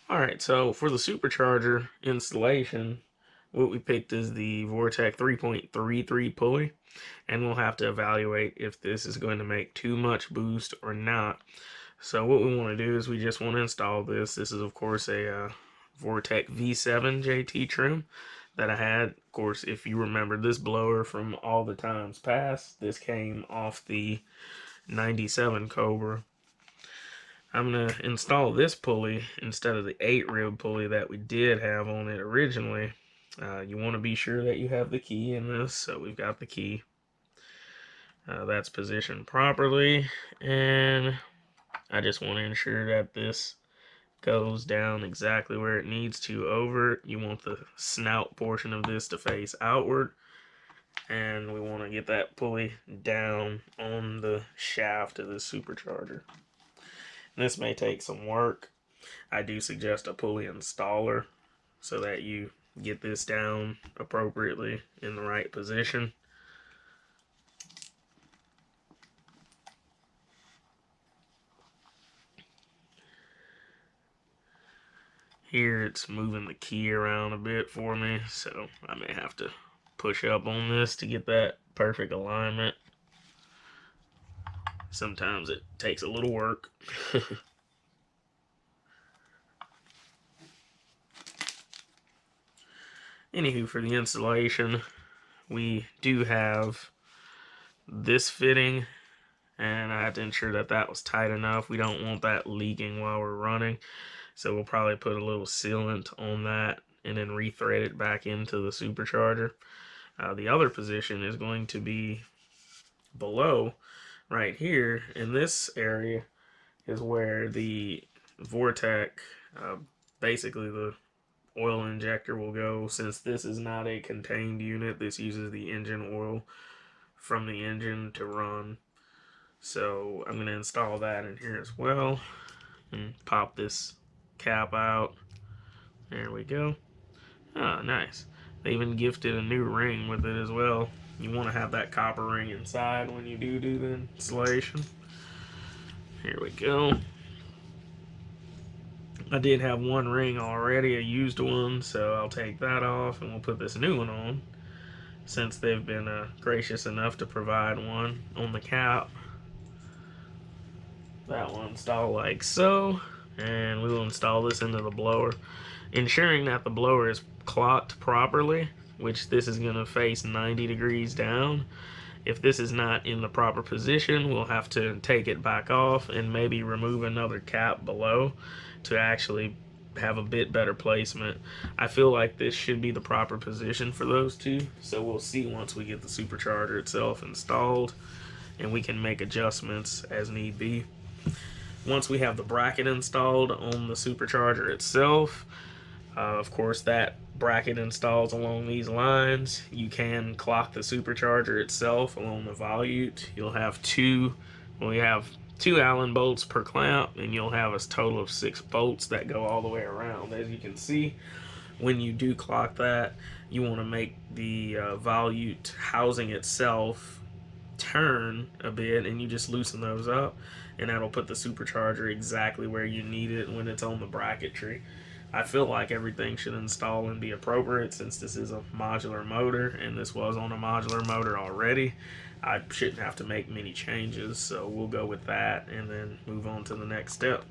Alright, so for the supercharger installation, what we picked is the Vortech 3.33 pulley, and we'll have to evaluate if this is going to make too much boost or not. So what we want to do is we just want to install this. This is of course a Vortech V7 JT trim that I had. Of course, if you remember this blower from all the times past, this came off the 97 Cobra. I'm going to install this pulley instead of the 8-rib pulley that we did have on it originally. You want to be sure that you have the key in this, so we've got the key. That's positioned properly, and I just want to ensure that this goes down exactly where it needs to over. You want the snout portion of this to face outward, and we want to get that pulley down on the shaft of the supercharger. This may take some work. I do suggest a pulley installer so that you get this down appropriately in the right position. Here it's moving the key around a bit for me, so I may have to push up on this to get that perfect alignment. Sometimes it takes a little work. Anywho, for the installation, we do have this fitting, and I had to ensure that that was tight enough. We don't want that leaking while we're running, so we'll probably put a little sealant on that and then rethread it back into the supercharger. The other position is going to be below right here. In this area is where the Vortech, basically the oil injector, will go. Since this is not a contained unit, this uses the engine oil from the engine to run. So I'm going to install that in here as well and pop this cap out. There we go. Ah, nice. They even gifted a new ring with it as well. You want to have that copper ring inside when you do the installation. Here we go. I did have one ring already, a used one, so I'll take that off and we'll put this new one on, since they've been gracious enough to provide one on the cap. That will install like so, and we will install this into the blower, ensuring that the blower is clocked properly, which this is going to face 90 degrees down. If this is not in the proper position, we'll have to take it back off and maybe remove another cap below to actually have a bit better placement. I feel like this should be the proper position for those two, so we'll see once we get the supercharger itself installed, and we can make adjustments as need be. Once we have the bracket installed on the supercharger itself, of course that bracket installs along these lines. You can clock the supercharger itself along the volute. You'll have two Allen bolts per clamp, and you'll have a total of 6 bolts that go all the way around. As you can see, when you do clock that, you want to make the volute housing itself turn a bit, and you just loosen those up, and that'll put the supercharger exactly where you need it when it's on the bracketry. I feel like everything should install and be appropriate, since this is a modular motor, and this was on a modular motor already. I shouldn't have to make many changes, so we'll go with that and then move on to the next step.